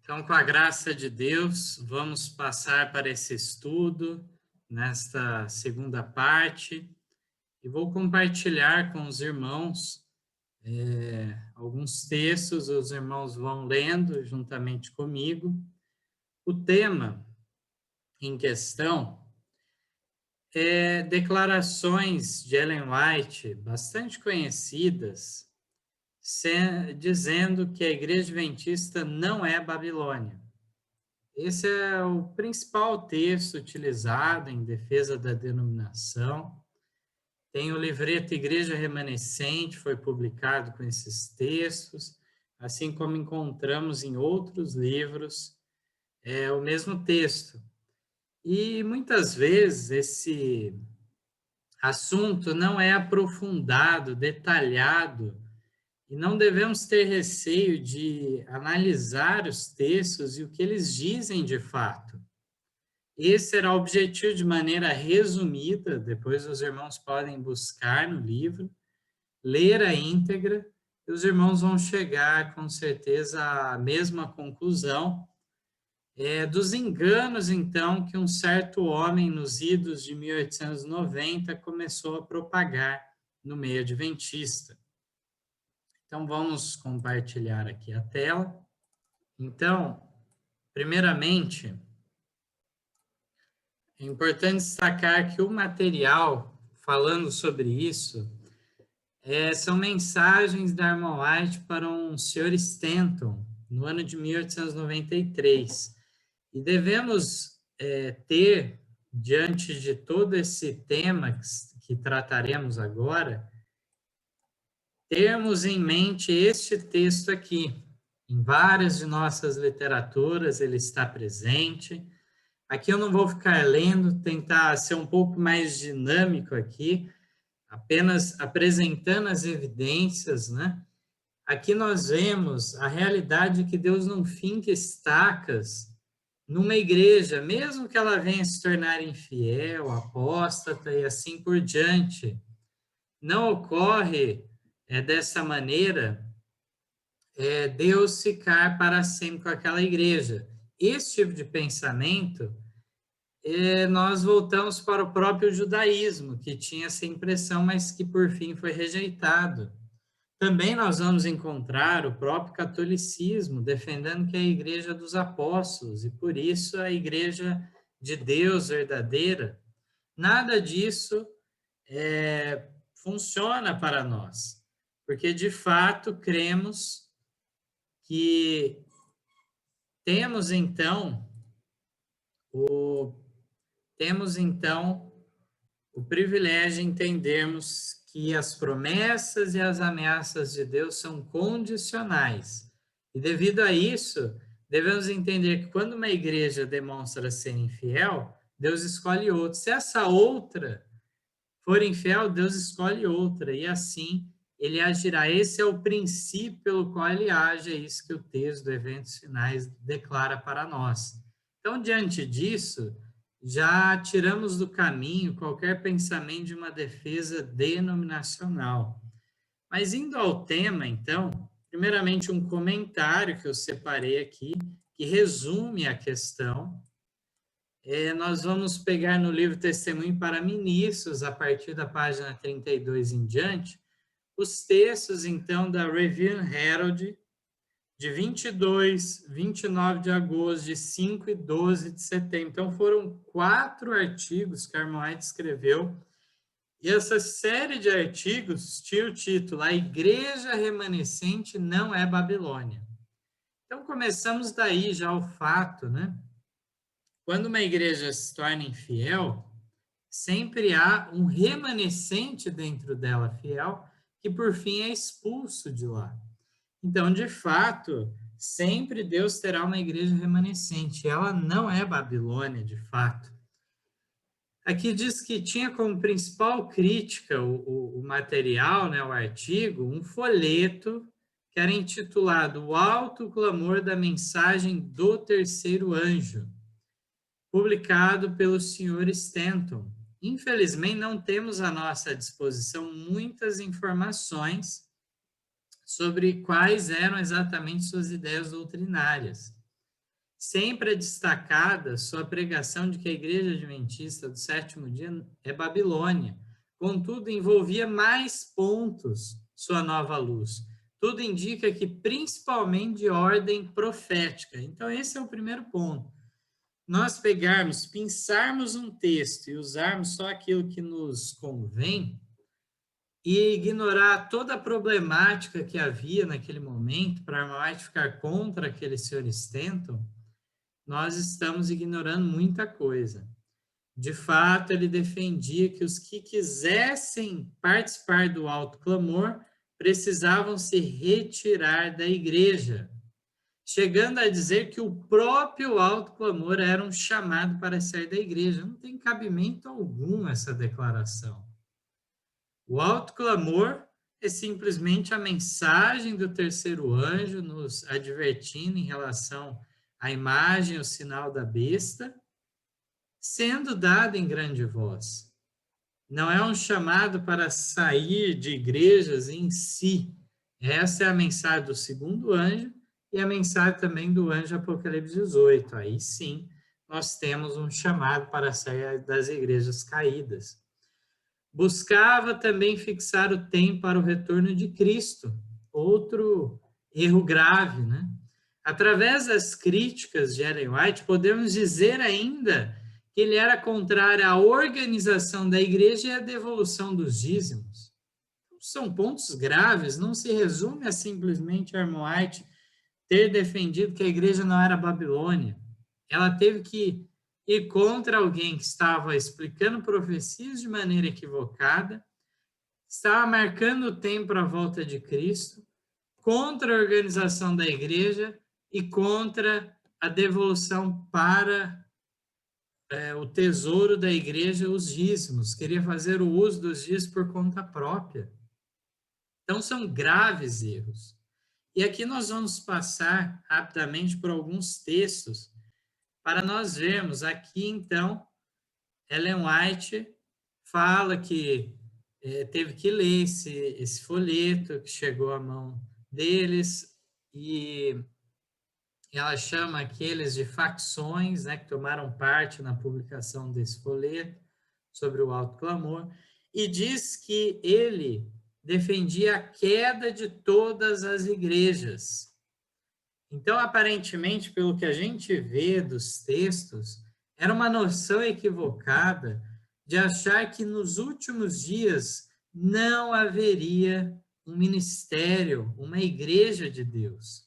Então, com a graça de Deus, vamos passar para esse estudo, nesta segunda parte, e vou compartilhar com os irmãos alguns textos, os irmãos vão lendo juntamente comigo. O tema em questão é declarações de Ellen White, bastante conhecidas, dizendo que a Igreja Adventista não é Babilônia. Esse é o principal texto utilizado em defesa da denominação. Tem o livreto Igreja Remanescente, foi publicado com esses textos, assim como encontramos em outros livros o mesmo texto. E muitas vezes esse assunto não é aprofundado, detalhado, e não devemos ter receio de analisar os textos e o que eles dizem de fato. Esse será o objetivo de maneira resumida, depois os irmãos podem buscar no livro, ler a íntegra, e os irmãos vão chegar com certeza à mesma conclusão dos enganos, então, que um certo homem nos idos de 1890 começou a propagar no meio adventista. Então, vamos compartilhar aqui a tela. Então, primeiramente, é importante destacar que o material falando sobre isso são mensagens da Irmã White para um Sr. Stanton, no ano de 1893. E devemos ter, diante de todo esse tema que trataremos agora, termos em mente este texto aqui. Em várias de nossas literaturas ele está presente. Aqui eu não vou ficar lendo, tentar ser um pouco mais dinâmico aqui, apenas apresentando as evidências, né? Aqui nós vemos a realidade que Deus não finca estacas numa igreja, mesmo que ela venha se tornar infiel, apóstata e assim por diante. Não ocorre dessa maneira Deus ficar para sempre com aquela igreja. Esse tipo de pensamento, nós voltamos para o próprio judaísmo, que tinha essa impressão, mas que por fim foi rejeitado. Também nós vamos encontrar o próprio catolicismo, defendendo que é a igreja dos apóstolos, e por isso a igreja de Deus verdadeira. Nada disso funciona para nós, porque de fato cremos que temos então o privilégio de entendermos que as promessas e as ameaças de Deus são condicionais. E devido a isso, devemos entender que quando uma igreja demonstra ser infiel, Deus escolhe outra. Se essa outra for infiel, Deus escolhe outra, e assim ele agirá. Esse é o princípio pelo qual ele age, é isso que o texto do Eventos Finais declara para nós. Então, diante disso, já tiramos do caminho qualquer pensamento de uma defesa denominacional. Mas indo ao tema, então, primeiramente um comentário que eu separei aqui, que resume a questão. Nós vamos pegar no livro Testemunho para Ministros, a partir da página 32 em diante, os textos, então, da Review and Herald, de 22, 29 de agosto, de 5 e 12 de setembro. Então, foram 4 artigos que a Irmã White escreveu, e essa série de artigos tinha o título A Igreja Remanescente Não é Babilônia. Então, começamos daí já o fato, né? Quando uma igreja se torna infiel, sempre há um remanescente dentro dela fiel, que por fim é expulso de lá. Então, de fato, sempre Deus terá uma igreja remanescente. Ela não é Babilônia, de fato. Aqui diz que tinha como principal crítica o material, né, o artigo, um folheto que era intitulado O Alto Clamor da Mensagem do Terceiro Anjo, publicado pelo Sr. Stanton. Infelizmente, não temos à nossa disposição muitas informações sobre quais eram exatamente suas ideias doutrinárias. sempre é destacada sua pregação de que a Igreja Adventista do Sétimo Dia é Babilônia. Contudo, envolvia mais pontos sua nova luz. Tudo indica que principalmente de ordem profética. Então, esse é o primeiro ponto. Nós pegarmos, pensarmos um texto e usarmos só aquilo que nos convém e ignorar toda a problemática que havia naquele momento para Armalite ficar contra aquele Sr. Stanton, nós estamos ignorando muita coisa. De fato, ele defendia que os que quisessem participar do alto clamor precisavam se retirar da igreja, chegando a dizer que o próprio alto clamor era um chamado para sair da igreja. Não tem cabimento algum essa declaração. O alto clamor é simplesmente a mensagem do terceiro anjo nos advertindo em relação à imagem, o sinal da besta, sendo dada em grande voz. Não é um chamado para sair de igrejas em si. Essa é a mensagem do segundo anjo e a mensagem também do anjo Apocalipse 18. Aí sim, nós temos um chamado para sair das igrejas caídas. Buscava também fixar o tempo para o retorno de Cristo. Outro erro grave, né? Através das críticas de Ellen White, podemos dizer ainda que ele era contrário à organização da igreja e à devolução dos dízimos. São pontos graves, não se resume a simplesmente Ellen White ter defendido que a igreja não era Babilônia. Ela teve que ir contra alguém que estava explicando profecias de maneira equivocada, estava marcando o tempo para a volta de Cristo, contra a organização da igreja e contra a devolução para o tesouro da igreja, os dízimos. Queria fazer o uso dos dízimos por conta própria. Então, são graves erros. E aqui nós vamos passar rapidamente por alguns textos para nós vermos. Aqui, então, Ellen White fala que teve que ler esse folheto que chegou à mão deles e ela chama aqueles de facções, né, que tomaram parte na publicação desse folheto sobre o alto clamor, e diz que ele defendia a queda de todas as igrejas. Então, aparentemente, pelo que a gente vê dos textos, era uma noção equivocada de achar que nos últimos dias não haveria um ministério, uma igreja de Deus.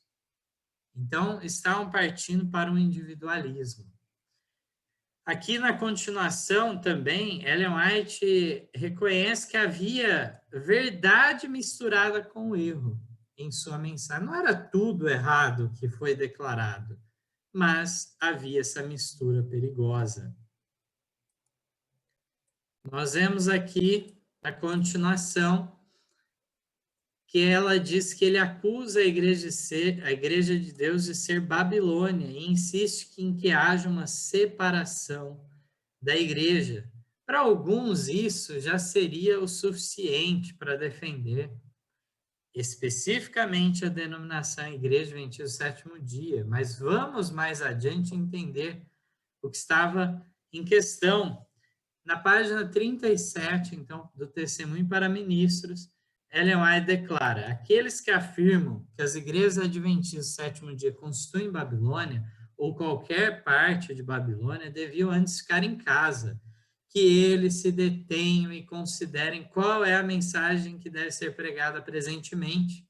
Então, estavam partindo para o individualismo. Aqui na continuação também, Ellen White reconhece que havia verdade misturada com o erro em sua mensagem. Não era tudo errado que foi declarado, mas havia essa mistura perigosa. Nós vemos aqui a continuação que ela diz que ele acusa a igreja de Deus de ser Babilônia e insiste em que haja uma separação da igreja. Para alguns, isso já seria o suficiente para defender especificamente a denominação Igreja Adventista do Sétimo Dia, mas vamos mais adiante entender o que estava em questão. Na página 37, então, do Testemunho para Ministros, Ellen White declara: aqueles que afirmam que as igrejas adventistas do sétimo dia constituem Babilônia, ou qualquer parte de Babilônia, deviam antes ficar em casa, que eles se detenham e considerem qual é a mensagem que deve ser pregada presentemente.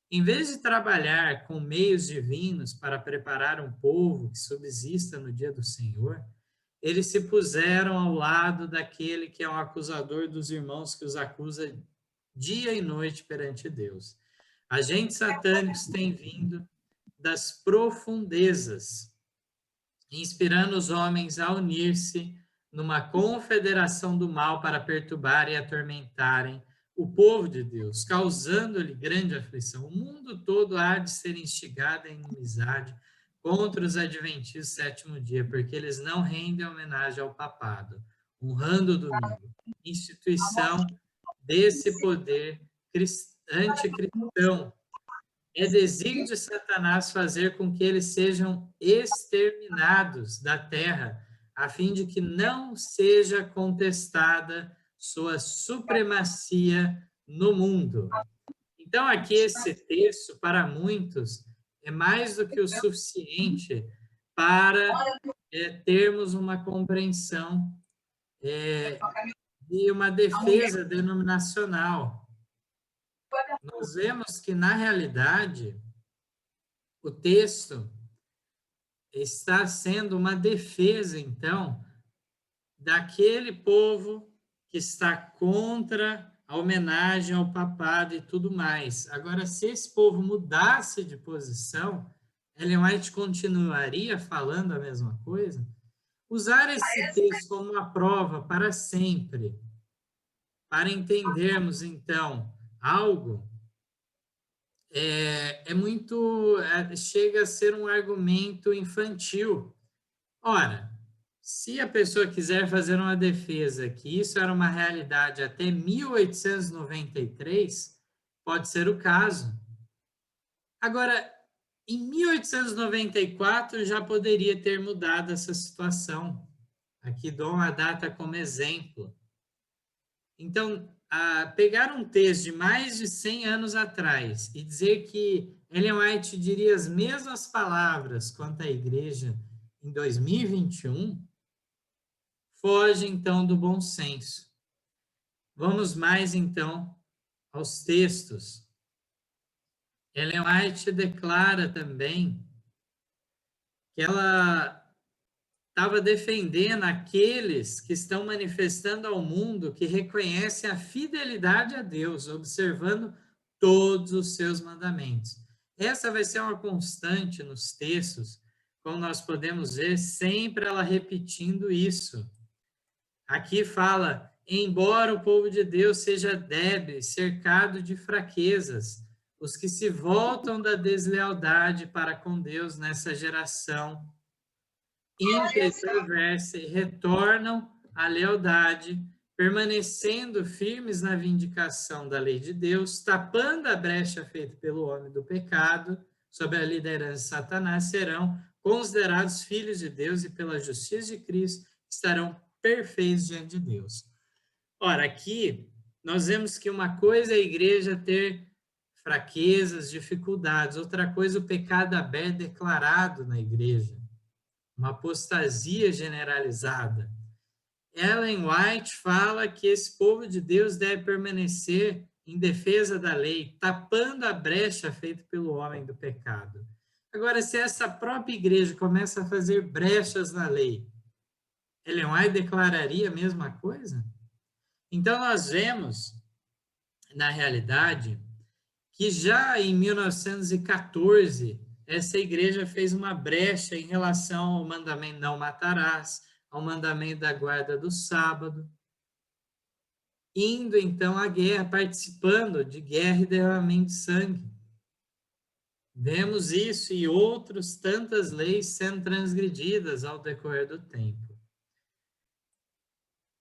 Em vez de trabalhar com meios divinos para preparar um povo que subsista no dia do Senhor, eles se puseram ao lado daquele que é o acusador dos irmãos, que os acusa dia e noite perante Deus. Agentes satânicos têm vindo das profundezas, inspirando os homens a unir-se numa confederação do mal para perturbar e atormentarem o povo de Deus, causando-lhe grande aflição. O mundo todo há de ser instigado em inimizade contra os adventistas do sétimo dia, porque eles não rendem homenagem ao papado, honrando o domingo, instituição desse poder anticristão. É desígnio de Satanás fazer com que eles sejam exterminados da terra, a fim de que não seja contestada sua supremacia no mundo. Então, aqui esse texto, para muitos, é mais do que o suficiente para termos uma compreensão e uma defesa denominacional. Nós vemos que, na realidade, o texto está sendo uma defesa, então, daquele povo que está contra a homenagem ao papado e tudo mais. Agora, se esse povo mudasse de posição, Ellen White continuaria falando a mesma coisa? Usar esse texto como uma prova para sempre, para entendermos, então, algo, chega a ser um argumento infantil. Ora, se a pessoa quiser fazer uma defesa que isso era uma realidade até 1893, pode ser o caso. Agora, em 1894 já poderia ter mudado essa situação. Aqui dou uma data como exemplo. Então, pegar um texto de mais de 100 anos atrás e dizer que Ellen White diria as mesmas palavras quanto à igreja em 2021, foge, então, do bom senso. Vamos mais, então, aos textos. Ellen White declara também que ela estava defendendo aqueles que estão manifestando ao mundo que reconhecem a fidelidade a Deus, observando todos os seus mandamentos. Essa vai ser uma constante nos textos, como nós podemos ver, sempre ela repetindo isso. Aqui fala, embora o povo de Deus seja débil, cercado de fraquezas, os que se voltam da deslealdade para com Deus nessa geração ímpia e perversa e retornam à lealdade, permanecendo firmes na vindicação da lei de Deus, tapando a brecha feita pelo homem do pecado, sob a liderança de Satanás, serão considerados filhos de Deus e pela justiça de Cristo estarão perfeitos diante de Deus. Ora, aqui nós vemos que uma coisa é a igreja ter fraquezas, dificuldades, outra coisa o pecado aberto declarado na igreja, uma apostasia generalizada. Ellen White fala que esse povo de Deus deve permanecer em defesa da lei, tapando a brecha feita pelo homem do pecado. Agora, se essa própria igreja começa a fazer brechas na lei, Ellen White declararia a mesma coisa? Então, nós vemos, na realidade, que já em 1914, essa igreja fez uma brecha em relação ao mandamento não matarás, ao mandamento da guarda do sábado, indo então à guerra, participando de guerra e derramamento de sangue. Vemos isso e outras tantas leis sendo transgredidas ao decorrer do tempo.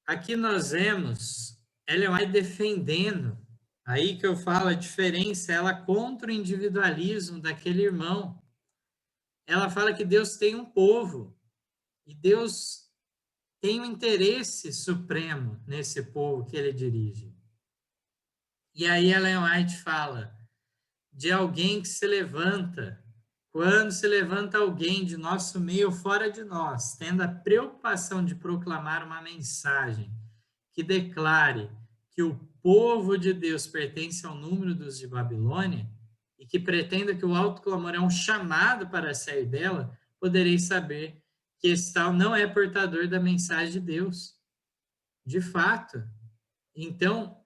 Aqui nós vemos Ellen White defendendo, aí que eu falo a diferença, ela contra o individualismo daquele irmão. Ela fala que Deus tem um povo, e Deus tem um interesse supremo nesse povo que ele dirige. E aí Ellen White fala de alguém que se levanta, quando se levanta alguém de nosso meio fora de nós, tendo a preocupação de proclamar uma mensagem que declare que o povo de Deus pertence ao número dos de Babilônia e que pretenda que o alto clamor é um chamado para sair dela, podereis saber que esse tal não é portador da mensagem de Deus. De fato. Então,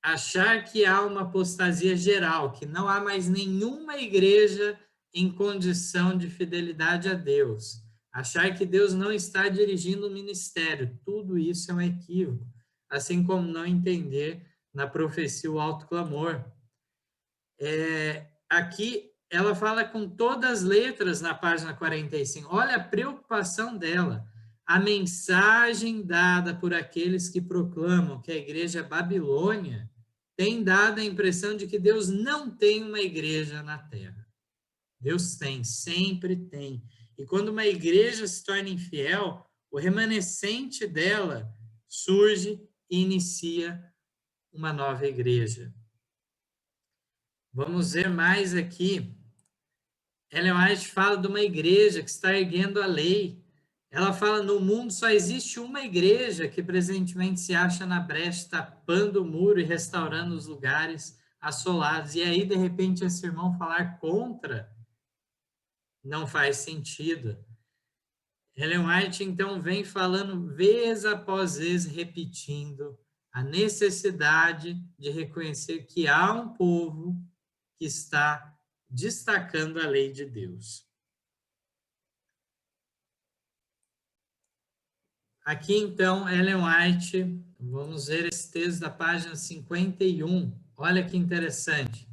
achar que há uma apostasia geral, que não há mais nenhuma igreja em condição de fidelidade a Deus, achar que Deus não está dirigindo o ministério, tudo isso é um equívoco, assim como não entender na profecia o alto clamor. Aqui ela fala com todas as letras na página 45, olha a preocupação dela, a mensagem dada por aqueles que proclamam que a igreja é Babilônia tem dado a impressão de que Deus não tem uma igreja na Terra. Deus tem, sempre tem. E quando uma igreja se torna infiel, o remanescente dela surge e inicia uma nova igreja. Vamos ver mais aqui. Ellen White fala de uma igreja que está erguendo a lei. Ela fala, no mundo só existe uma igreja que presentemente se acha na brecha, tapando o muro e restaurando os lugares assolados. E aí, de repente, esse irmão falar contra não faz sentido. Ellen White, então, vem falando vez após vez, repetindo a necessidade de reconhecer que há um povo que está destacando a lei de Deus. Aqui, então, Ellen White, vamos ver esse texto da página 51. Olha que interessante.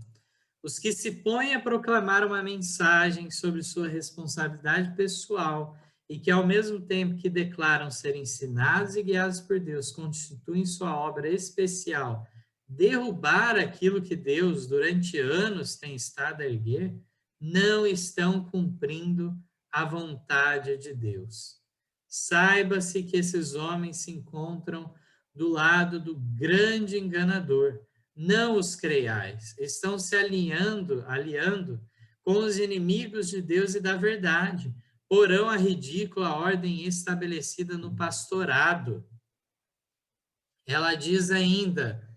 Os que se põem a proclamar uma mensagem sobre sua responsabilidade pessoal e que, ao mesmo tempo que declaram ser ensinados e guiados por Deus, constituem sua obra especial, derrubar aquilo que Deus, durante anos, tem estado a erguer, não estão cumprindo a vontade de Deus. Saiba-se que esses homens se encontram do lado do grande enganador. Não os creiais. Estão se aliando com os inimigos de Deus e da verdade. Porão a ridícula ordem estabelecida no pastorado. Ela diz ainda,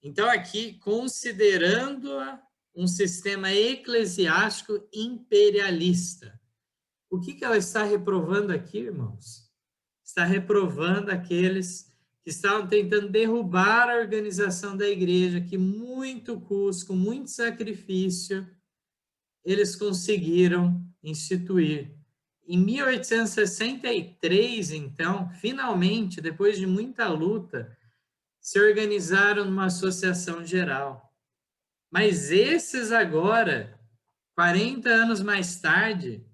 então aqui, considerando-a um sistema eclesiástico imperialista. O que ela está reprovando aqui, irmãos? Está reprovando aqueles que estavam tentando derrubar a organização da igreja, que muito custo, com muito sacrifício, eles conseguiram instituir. Em 1863, então, finalmente, depois de muita luta, se organizaram numa associação geral. Mas esses agora, 40 anos mais tarde,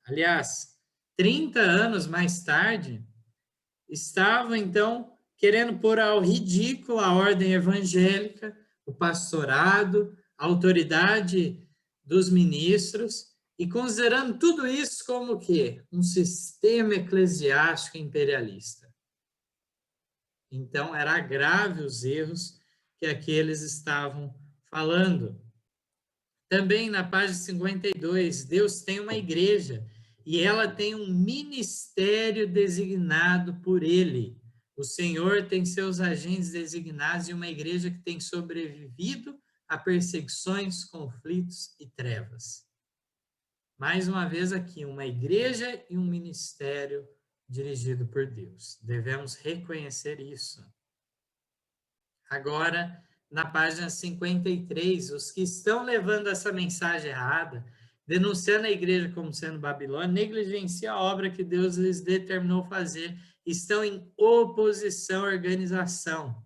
aliás, 30 anos mais tarde, estavam, então, querendo pôr ao ridículo a ordem evangélica, o pastorado, a autoridade dos ministros, e considerando tudo isso como o quê? Um sistema eclesiástico imperialista. Então, era grave os erros que aqueles estavam falando. Também na página 52, Deus tem uma igreja e ela tem um ministério designado por ele. O Senhor tem seus agentes designados e uma igreja que tem sobrevivido a perseguições, conflitos e trevas. Mais uma vez aqui, uma igreja e um ministério dirigido por Deus. Devemos reconhecer isso. Agora, na página 53, os que estão levando essa mensagem errada, denunciando a igreja como sendo Babilônia, negligenciam a obra que Deus lhes determinou fazer, estão em oposição à organização.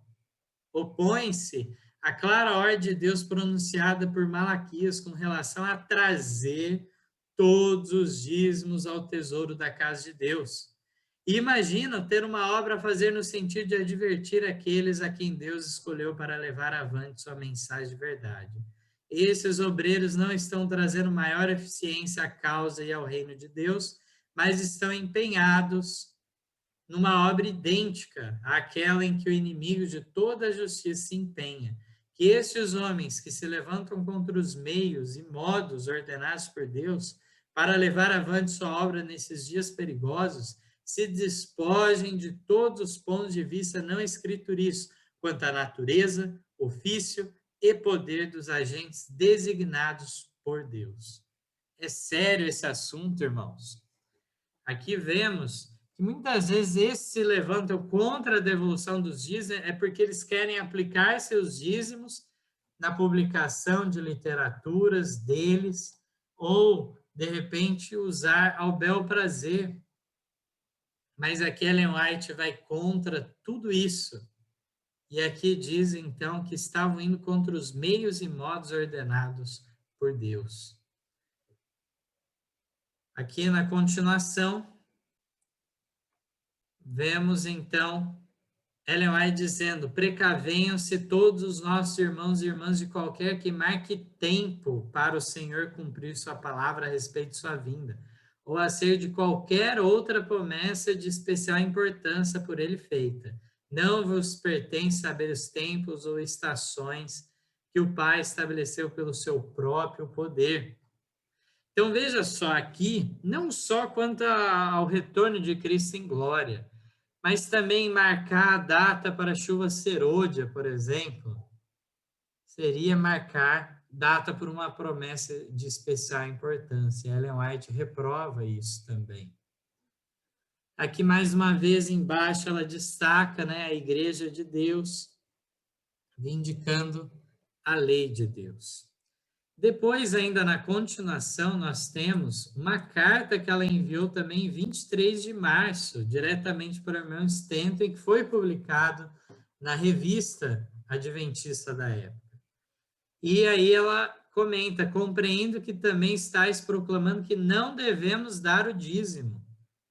Opõem-se à clara ordem de Deus pronunciada por Malaquias com relação a trazer todos os dízimos ao tesouro da casa de Deus. E imaginam ter uma obra a fazer no sentido de advertir aqueles a quem Deus escolheu para levar avante sua mensagem de verdade. Esses obreiros não estão trazendo maior eficiência à causa e ao reino de Deus, mas estão empenhados numa obra idêntica àquela em que o inimigo de toda a justiça se empenha. Que estes homens que se levantam contra os meios e modos ordenados por Deus para levar avante sua obra nesses dias perigosos se despojem de todos os pontos de vista não escriturísticos quanto à natureza, ofício e poder dos agentes designados por Deus. É sério esse assunto, irmãos. Aqui vemos que muitas vezes esses se levantam contra a devolução dos dízimos é porque eles querem aplicar seus dízimos na publicação de literaturas deles ou, de repente, usar ao bel prazer. Mas aqui Ellen White vai contra tudo isso. E aqui diz, então, que estavam indo contra os meios e modos ordenados por Deus. Aqui na continuação, vemos, então, Ellen White dizendo: precavenham-se todos os nossos irmãos e irmãs de qualquer que marque tempo para o Senhor cumprir sua palavra a respeito de sua vinda, ou a ser de qualquer outra promessa de especial importância por ele feita. Não vos pertence saber os tempos ou estações que o Pai estabeleceu pelo seu próprio poder. Então veja só aqui, não só quanto ao retorno de Cristo em glória, mas também marcar a data para a chuva serôdia, por exemplo, seria marcar data por uma promessa de especial importância. Ellen White reprova isso também. Aqui, mais uma vez, embaixo, ela destaca, né, a Igreja de Deus, vindicando a lei de Deus. Depois, ainda na continuação, nós temos uma carta que ela enviou também em 23 de março, diretamente para o irmão Stanton, que foi publicado na revista adventista da época. E aí ela comenta: compreendo que também estáis proclamando que não devemos dar o dízimo.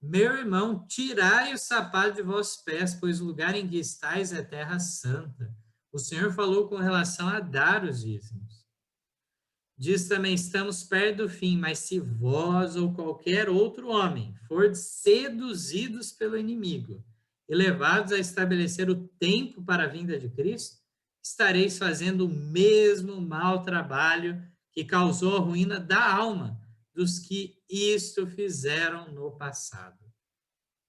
Meu irmão, tirai o sapato de vossos pés, pois o lugar em que estáis é terra santa. O Senhor falou com relação a dar os dízimos. Diz também: estamos perto do fim, mas se vós ou qualquer outro homem for seduzidos pelo inimigo e levados a estabelecer o tempo para a vinda de Cristo, estareis fazendo o mesmo mau trabalho que causou a ruína da alma dos que isto fizeram no passado.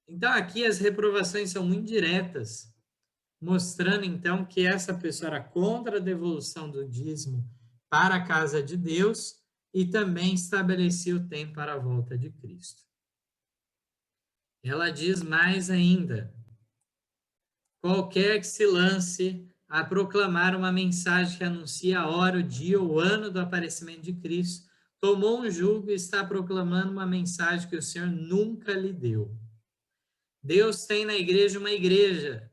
Então, aqui as reprovações são muito diretas, mostrando então que essa pessoa era contra a devolução do dízimo para a casa de Deus e também estabelecia o tempo para a volta de Cristo. Ela diz mais ainda: qualquer que se lance a proclamar uma mensagem que anuncia a hora, o dia ou o ano do aparecimento de Cristo, tomou um jugo e está proclamando uma mensagem que o Senhor nunca lhe deu. Deus tem na igreja uma igreja,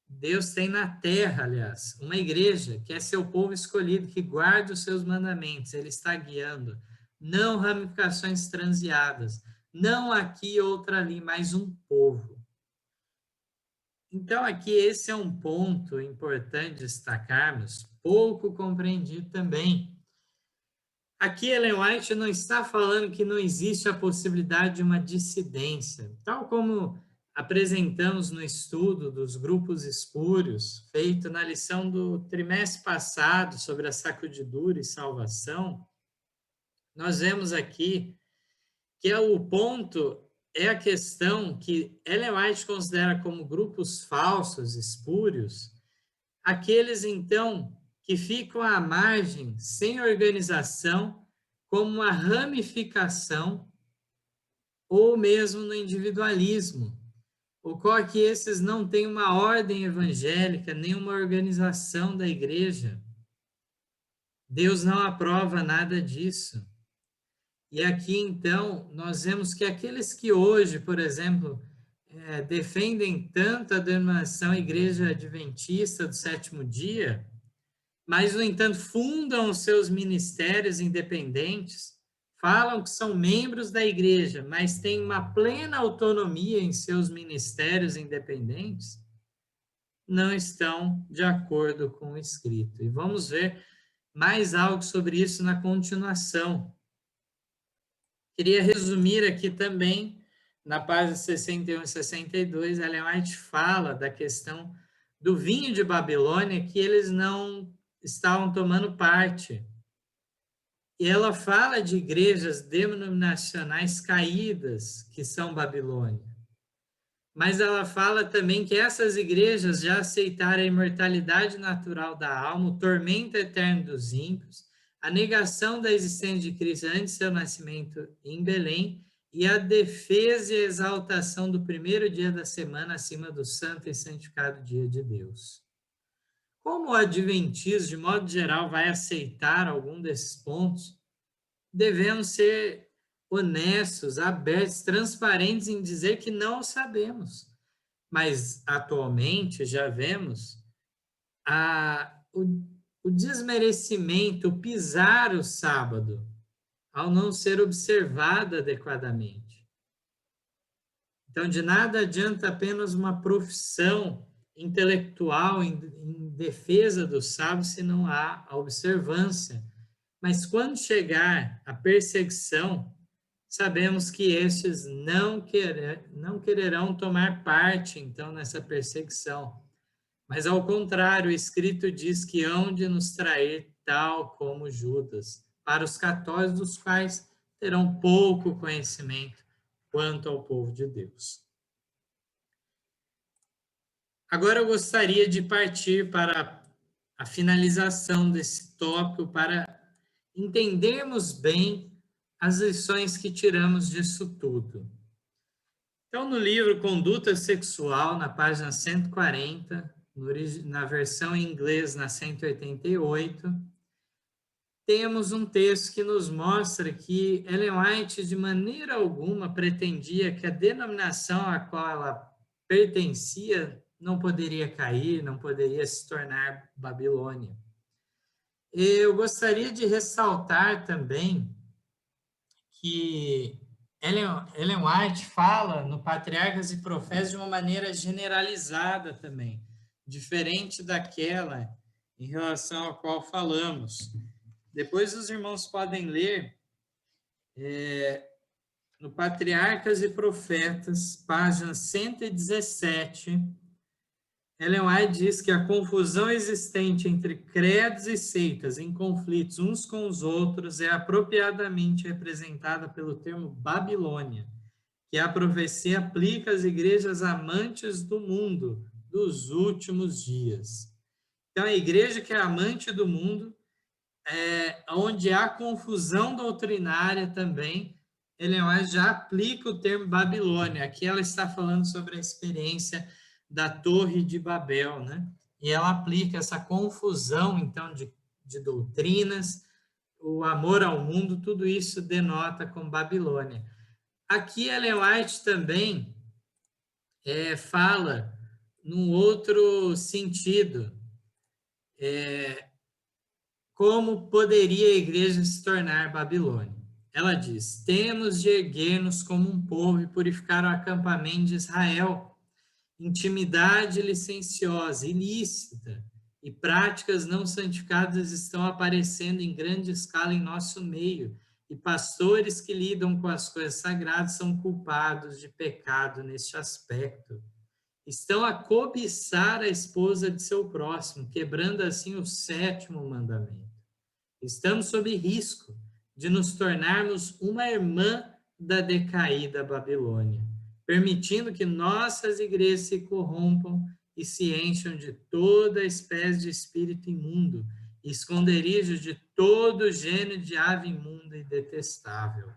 Deus tem na terra, aliás, uma igreja que é seu povo escolhido, que guarda os seus mandamentos, ele está guiando, não ramificações transeadas, não aqui, outra ali, mas um povo. Então, aqui esse é um ponto importante destacarmos, pouco compreendido também. Aqui Ellen White não está falando que não existe a possibilidade de uma dissidência, tal como apresentamos no estudo dos grupos espúrios, feito na lição do trimestre passado sobre a sacudidura e salvação. Nós vemos aqui que o ponto é a questão que Ellen White considera como grupos falsos, espúrios, aqueles, então, que ficam à margem, sem organização, como uma ramificação, ou mesmo no individualismo. Ocorre que esses não têm uma ordem evangélica, nem uma organização da igreja. Deus não aprova nada disso. E aqui, então, nós vemos que aqueles que hoje, por exemplo, defendem tanto a denominação Igreja Adventista do Sétimo Dia, mas, no entanto, fundam os seus ministérios independentes, falam que são membros da igreja, mas têm uma plena autonomia em seus ministérios independentes, não estão de acordo com o escrito. E vamos ver mais algo sobre isso na continuação. Queria resumir aqui também, na página 61 e 62, Ellen White fala da questão do vinho de Babilônia, que eles não estavam tomando parte. E ela fala de igrejas denominacionais caídas, que são Babilônia. Mas ela fala também que essas igrejas já aceitaram a imortalidade natural da alma, o tormento eterno dos ímpios, a negação da existência de Cristo antes de seu nascimento em Belém e a defesa e a exaltação do primeiro dia da semana acima do santo e santificado dia de Deus. Como o adventismo, de modo geral, vai aceitar algum desses pontos, devemos ser honestos, abertos, transparentes em dizer que não o sabemos. Mas, atualmente, já vemos o desmerecimento, o pisar o sábado, ao não ser observado adequadamente. Então, de nada adianta apenas uma profissão intelectual em defesa do sábio se não há a observância. Mas quando chegar a perseguição, sabemos que estes não quererão tomar parte, então, nessa perseguição. Mas, ao contrário, o Escrito diz que hão de nos trair tal como Judas, para os católicos, dos quais terão pouco conhecimento quanto ao povo de Deus. Agora eu gostaria de partir para a finalização desse tópico, para entendermos bem as lições que tiramos disso tudo. Então, no livro Conduta Sexual, na página 140, na versão em inglês, na 188, temos um texto que nos mostra que Ellen White, de maneira alguma, pretendia que a denominação a qual ela pertencia não poderia cair, não poderia se tornar Babilônia. Eu gostaria de ressaltar também que Ellen White fala no Patriarcas e Profetas de uma maneira generalizada também, diferente daquela em relação à qual falamos. Depois os irmãos podem ler no Patriarcas e Profetas, página 117, Ellen White diz que a confusão existente entre credos e seitas em conflitos uns com os outros é apropriadamente representada pelo termo Babilônia, que a profecia aplica às igrejas amantes do mundo dos últimos dias. Então, a igreja que é amante do mundo, onde há confusão doutrinária também, Ellen White já aplica o termo Babilônia. Aqui ela está falando sobre a experiência da Torre de Babel, né? E ela aplica essa confusão, então, de doutrinas, o amor ao mundo, tudo isso denota como Babilônia. Aqui Ellen White também fala num outro sentido, como poderia a igreja se tornar Babilônia. Ela diz: temos de erguer-nos como um povo e purificar o acampamento de Israel. Intimidade licenciosa, ilícita e práticas não santificadas estão aparecendo em grande escala em nosso meio, e pastores que lidam com as coisas sagradas são culpados de pecado neste aspecto. Estão a cobiçar a esposa de seu próximo, quebrando assim o 7º mandamento. Estamos sob risco de nos tornarmos uma irmã da decaída Babilônia, permitindo que nossas igrejas se corrompam e se encham de toda espécie de espírito imundo, esconderijos de todo gênero de ave imunda e detestável.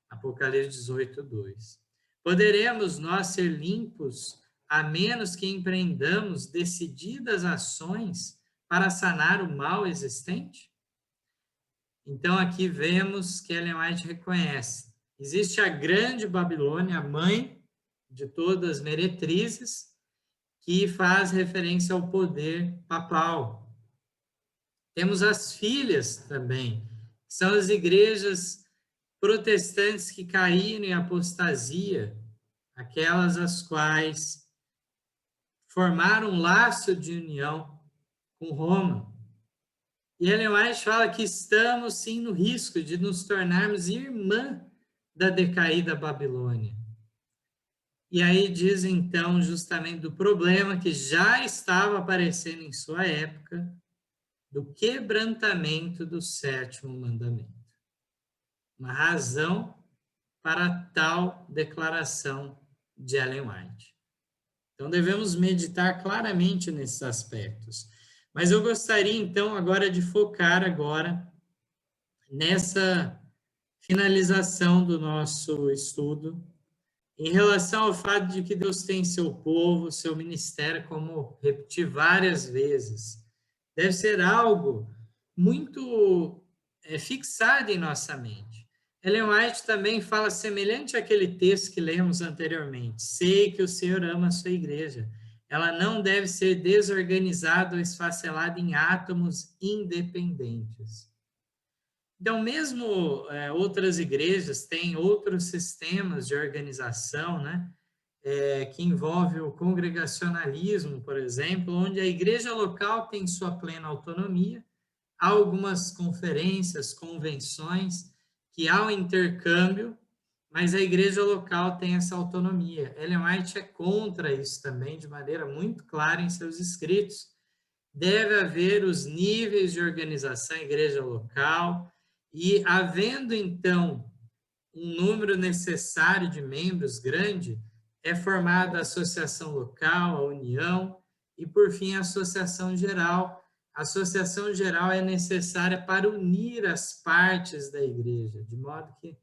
Apocalipse 18:2. Poderemos nós ser limpos a menos que empreendamos decididas ações para sanar o mal existente? Então, aqui vemos que Ellen White reconhece: existe a grande Babilônia, a mãe de todas as meretrizes, que faz referência ao poder papal. Temos as filhas também, que são as igrejas protestantes que caíram em apostasia, aquelas as quais formaram um laço de união com Roma. E Ellen White fala que estamos, sim, no risco de nos tornarmos irmã da decaída Babilônia. E aí diz, então, justamente do problema que já estava aparecendo em sua época, do quebrantamento do 7º mandamento. Uma razão para tal declaração de Ellen White. Então, devemos meditar claramente nesses aspectos. Mas eu gostaria, então, agora de focar nessa finalização do nosso estudo, em relação ao fato de que Deus tem seu povo, seu ministério, como repeti várias vezes. Deve ser algo muito fixado em nossa mente. Ellen White também fala semelhante àquele texto que lemos anteriormente: sei que o Senhor ama a sua igreja. Ela não deve ser desorganizada ou esfacelada em átomos independentes. Então, mesmo outras igrejas têm outros sistemas de organização, né? que envolve o congregacionalismo, por exemplo, onde a igreja local tem sua plena autonomia. Há algumas conferências, convenções, que há um intercâmbio, mas a igreja local tem essa autonomia. Ellen White é contra isso também, de maneira muito clara em seus escritos. Deve haver os níveis de organização igreja local, e havendo, então, um número necessário de membros grande, é formada a associação local, a união, e, por fim, a associação geral. A associação geral é necessária para unir as partes da igreja, de modo que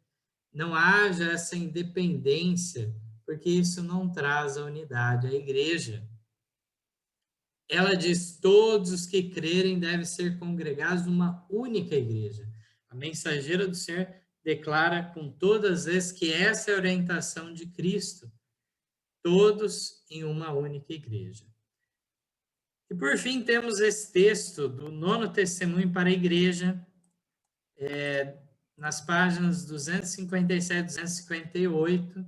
não haja essa independência, porque isso não traz a unidade à igreja. Ela diz: todos os que crerem devem ser congregados numa única igreja. A mensageira do Senhor declara com todas as vezes que essa é a orientação de Cristo, todos em uma única igreja. E por fim temos esse texto do Nono Testemunho para a Igreja, nas páginas 257 e 258,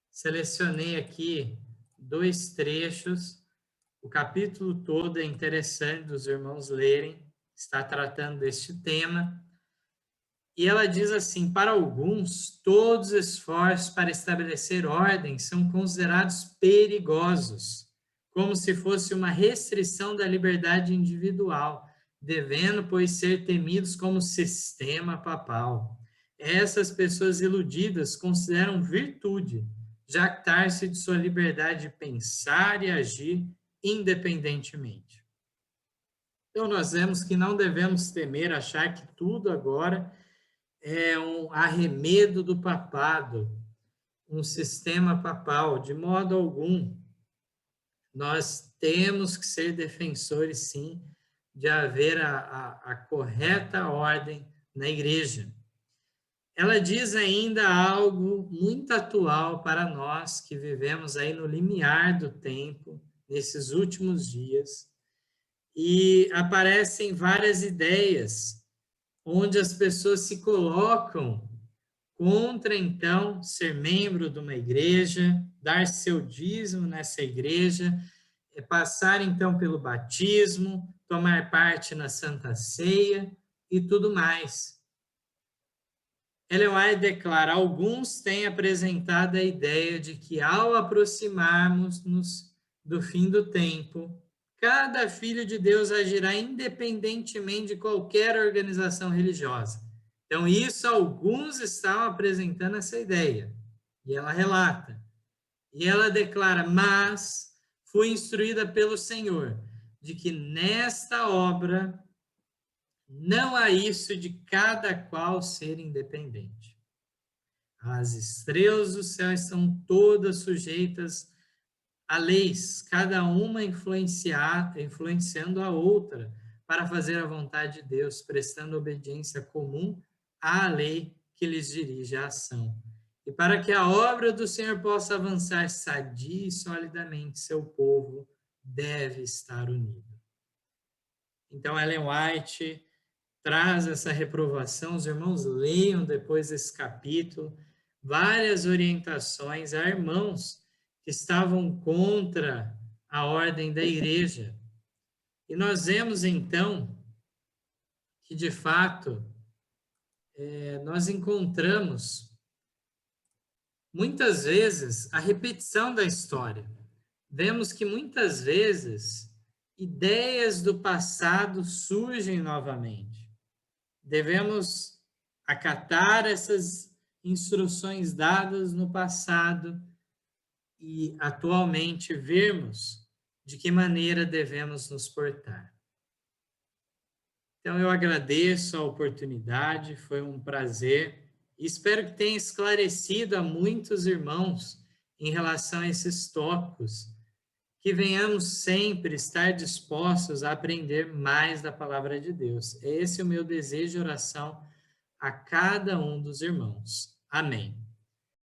selecionei aqui 2 trechos. O capítulo todo é interessante dos irmãos lerem, está tratando deste tema. E ela diz assim: para alguns, todos os esforços para estabelecer ordem são considerados perigosos, como se fosse uma restrição da liberdade individual, devendo, pois, ser temidos como sistema papal. Essas pessoas iludidas consideram virtude jactar-se de sua liberdade de pensar e agir independentemente. Então, nós vemos que não devemos temer, achar que tudo agora é um arremedo do papado, um sistema papal, de modo algum. Nós temos que ser defensores, sim, de haver a correta ordem na igreja. Ela diz ainda algo muito atual para nós que vivemos aí no limiar do tempo, nesses últimos dias, e aparecem várias ideias onde as pessoas se colocam contra, então, ser membro de uma igreja, dar seu dízimo nessa igreja, passar, então, pelo batismo, tomar parte na Santa Ceia e tudo mais. Ellen White declara: alguns têm apresentado a ideia de que, ao aproximarmos-nos do fim do tempo, cada filho de Deus agirá independentemente de qualquer organização religiosa. Então, isso alguns estavam apresentando essa ideia. E ela relata. E ela declara: mas fui instruída pelo Senhor de que nesta obra não há isso de cada qual ser independente. As estrelas do céu estão todas sujeitas a leis, cada uma influenciando a outra para fazer a vontade de Deus, prestando obediência comum à lei que lhes dirige a ação. E para que a obra do Senhor possa avançar sadia e solidamente, seu povo deve estar unido. Então, Ellen White traz essa reprovação. Os irmãos leiam depois desse capítulo várias orientações a irmãos que estavam contra a ordem da igreja. E nós vemos, então, que, de fato, nós encontramos, muitas vezes, a repetição da história. Vemos que, muitas vezes, ideias do passado surgem novamente. Devemos acatar essas instruções dadas no passado e, atualmente, vermos de que maneira devemos nos portar. Então, eu agradeço a oportunidade, foi um prazer, e espero que tenha esclarecido a muitos irmãos em relação a esses tópicos, que venhamos sempre estar dispostos a aprender mais da palavra de Deus. Esse é o meu desejo e oração a cada um dos irmãos. Amém.